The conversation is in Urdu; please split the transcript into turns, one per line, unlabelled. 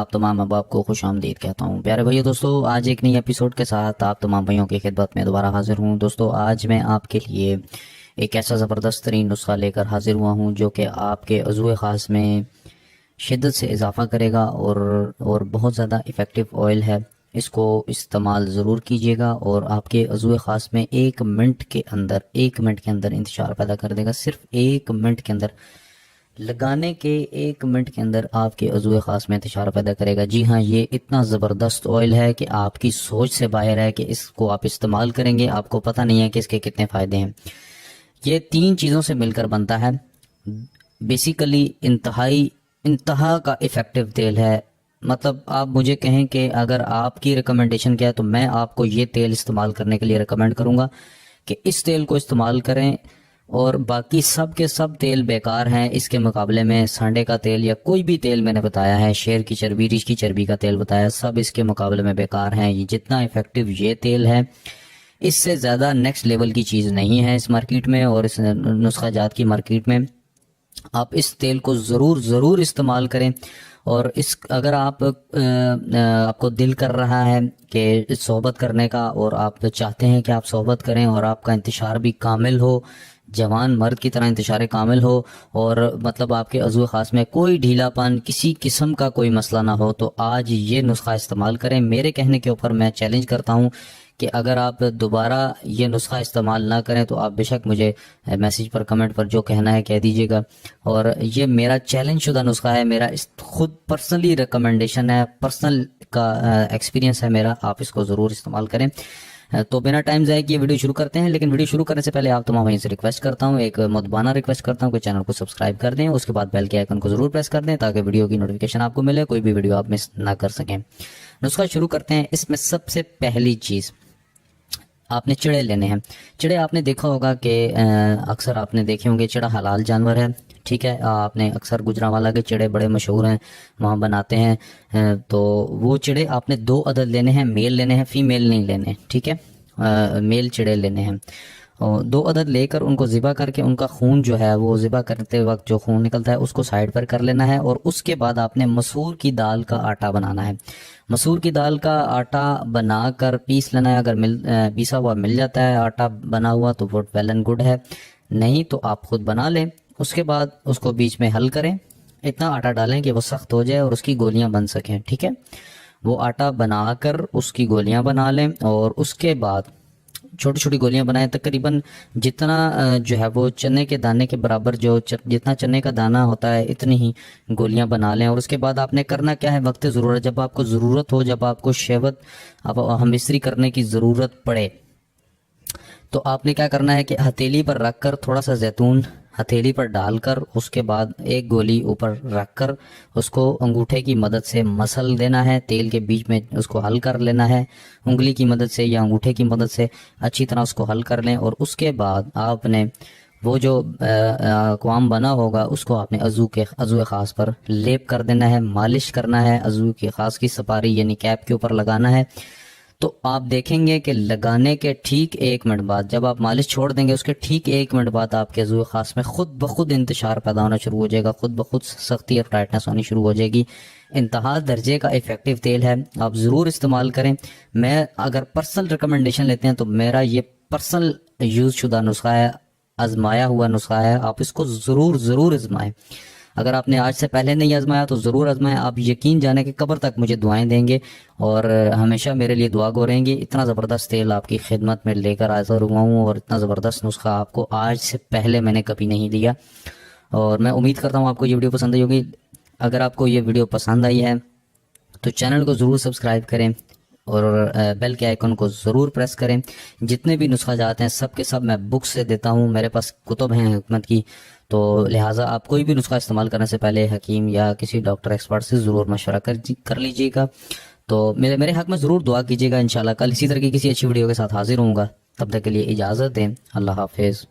آپ تمام احباب کو خوش آمدید کہتا ہوں۔ پیارے بھائیو دوستو، آج ایک نئی ایپیسوڈ کے ساتھ آپ تمام بھائیوں کی خدمت میں دوبارہ حاضر ہوں۔ دوستو آج میں آپ کے لیے ایک ایسا زبردست ترین نسخہ لے کر حاضر ہوا ہوں جو کہ آپ کے عضو خاص میں شدت سے اضافہ کرے گا اور بہت زیادہ ایفیکٹو آئل ہے۔ اس کو استعمال ضرور کیجیے گا اور آپ کے عضو خاص میں ایک منٹ کے اندر انتشار پیدا کر دے گا۔ صرف ایک منٹ کے اندر لگانے کے ایک منٹ کے اندر آپ کے عضو خاص میں انتشار پیدا کرے گا۔ جی ہاں، یہ اتنا زبردست آئل ہے کہ آپ کی سوچ سے باہر ہے کہ اس کو آپ استعمال کریں گے آپ کو پتہ نہیں ہے کہ اس کے کتنے فائدے ہیں۔ یہ 3 چیزوں سے مل کر بنتا ہے۔ بیسیکلی انتہا کا ایفیکٹو تیل ہے۔ مطلب آپ مجھے کہیں کہ اگر آپ کی ریکمنڈیشن کیا ہے تو میں آپ کو یہ تیل استعمال کرنے کے لیے ریکمینڈ کروں گا کہ اس تیل کو استعمال کریں، اور باقی سب کے سب تیل بیکار ہیں اس کے مقابلے میں۔ سانڈے کا تیل یا کوئی بھی تیل میں نے بتایا ہے، شیر کی چربی، ریچھ کی چربی کا تیل بتایا، سب اس کے مقابلے میں بیکار ہیں۔ یہ جتنا ایفیکٹو یہ تیل ہے، اس سے زیادہ نیکسٹ لیول کی چیز نہیں ہے اس مارکیٹ میں اور اس نسخہ جات کی مارکیٹ میں۔ آپ اس تیل کو ضرور استعمال کریں، اور اگر آپ کو دل کر رہا ہے کہ صحبت کرنے کا اور آپ چاہتے ہیں کہ آپ صحبت کریں اور آپ کا انتشار بھی کامل ہو، جوان مرد کی طرح انتشار کامل ہو، اور مطلب آپ کے عضو خاص میں کوئی ڈھیلا پن، کسی قسم کا کوئی مسئلہ نہ ہو، تو آج یہ نسخہ استعمال کریں۔ میرے کہنے کے اوپر میں چیلنج کرتا ہوں کہ اگر آپ دوبارہ یہ نسخہ استعمال نہ کریں تو آپ بے شک مجھے میسیج پر کمنٹ پر جو کہنا ہے کہہ دیجیے گا۔ اور یہ میرا چیلنج شدہ نسخہ ہے، میرا خود پرسنلی ریکمنڈیشن ہے، پرسنل کا ایکسپیرینس ہے میرا۔ آپ اس کو ضرور استعمال کریں۔ تو بنا ٹائم ضائع کیے ویڈیو شروع کرتے ہیں، لیکن ویڈیو شروع کرنے سے پہلے آپ تمام سے ریکویسٹ کرتا ہوں، ایک مدبانہ ریکویسٹ کرتا ہوں کہ چینل کو سبسکرائب کر دیں، اس کے بعد بیل کے آئیکن کو ضرور پریس کر دیں تاکہ ویڈیو کی نوٹیفیکیشن آپ کو ملے، کوئی بھی ویڈیو آپ مس نہ کر سکیں۔ نسخہ شروع کرتے ہیں۔ اس میں سب سے پہلی چیز آپ نے چڑے لینے ہیں۔ چڑے آپ نے دیکھا ہوگا کہ اکثر آپ نے دیکھے ہوں گے، چڑا حلال جانور ہے، ٹھیک ہے۔ آپ نے اکثر گجرانوالہ کے چڑے بڑے مشہور ہیں، وہاں بناتے ہیں، تو وہ چڑے آپ نے 2 عدد لینے ہیں، میل لینے ہیں، فیمیل نہیں لینے، ٹھیک ہے۔ میل چڑے لینے ہیں، 2 عدد لے کر ان کو ذبح کر کے ان کا خون جو ہے وہ ذبح کرتے وقت جو خون نکلتا ہے اس کو سائڈ پر کر لینا ہے، اور اس کے بعد آپ نے مسور کی دال کا آٹا بنانا ہے۔ مسور کی دال کا آٹا بنا کر پیس لینا ہے۔ اگر پیسا ہوا مل جاتا ہے آٹا بنا ہوا تو وہ ویل اینڈ گڈ ہے، نہیں تو آپ خود بنا لیں۔ اس کے بعد اس کو بیچ میں حل کریں، اتنا آٹا ڈالیں کہ وہ سخت ہو جائے اور اس کی گولیاں بن سکیں، ٹھیک ہے۔ وہ آٹا بنا کر اس کی گولیاں بنا لیں، اور اس کے بعد چھوٹی چھوٹی گولیاں بنائیں، تقریباً جتنا جو ہے وہ چنے کے دانے کے برابر، جتنا چنے کا دانہ ہوتا ہے اتنی ہی گولیاں بنا لیں۔ اور اس کے بعد آپ نے کرنا کیا ہے، وقت ضرورت، جب آپ کو ضرورت ہو، جب آپ کو شہوت ہم استری کرنے کی ضرورت پڑے، تو آپ نے کیا کرنا ہے کہ ہتھیلی پر رکھ کر تھوڑا سا زیتون ہتھیلی پر ڈال کر، اس کے بعد ایک گولی اوپر رکھ کر اس کو انگوٹھے کی مدد سے مسل دینا ہے، تیل کے بیچ میں اس کو حل کر لینا ہے، انگلی کی مدد سے یا انگوٹھے کی مدد سے اچھی طرح اس کو حل کر لیں۔ اور اس کے بعد آپ نے وہ جو اقوام بنا ہوگا اس کو آپ نے عضو خاص پر لیپ کر دینا ہے، مالش کرنا ہے، عضو کے خاص کی سپاری یعنی کیپ کے اوپر لگانا ہے۔ تو آپ دیکھیں گے کہ لگانے کے ٹھیک 1 منٹ بعد، جب آپ مالش چھوڑ دیں گے اس کے ٹھیک 1 منٹ بعد آپ کے عضو خاص میں خود بخود انتشار پیدا ہونا شروع ہو جائے گا، خود بخود سختی اور ٹائٹنس ہونی شروع ہو جائے گی۔ انتہا درجے کا ایفیکٹو تیل ہے، آپ ضرور استعمال کریں۔ میں اگر پرسنل ریکمنڈیشن لیتے ہیں تو میرا یہ پرسنل یوز شدہ نسخہ ہے، آزمایا ہوا نسخہ ہے، آپ اس کو ضرور آزمائیں۔ اگر آپ نے آج سے پہلے نہیں آزمایا تو ضرور آزمائیں، آپ یقین جانے کہ قبر تک مجھے دعائیں دیں گے اور ہمیشہ میرے لیے دعا گو رہیں گے۔ اتنا زبردست تیل آپ کی خدمت میں لے کر حاضر ہوا ہوں، اور اتنا زبردست نسخہ آپ کو آج سے پہلے میں نے کبھی نہیں دیا، اور میں امید کرتا ہوں آپ کو یہ ویڈیو پسند آئی ہوگی۔ اگر آپ کو یہ ویڈیو پسند آئی ہے تو چینل کو ضرور سبسکرائب کریں اور بیل کے آئیکن کو ضرور پریس کریں۔ جتنے بھی نسخہ جاتے ہیں سب کے سب میں بک سے دیتا ہوں، میرے پاس کتب ہیں حکمت کی، تو لہٰذا آپ کوئی بھی نسخہ استعمال کرنے سے پہلے حکیم یا کسی ڈاکٹر ایکسپرٹ سے ضرور مشورہ کر لیجیے گا۔ تو میرے حق میں ضرور دعا کیجیے گا۔ انشاءاللہ کل اسی طرح کی کسی اچھی ویڈیو کے ساتھ حاضر ہوں گا، تب تک کے لیے اجازت دیں، اللہ حافظ۔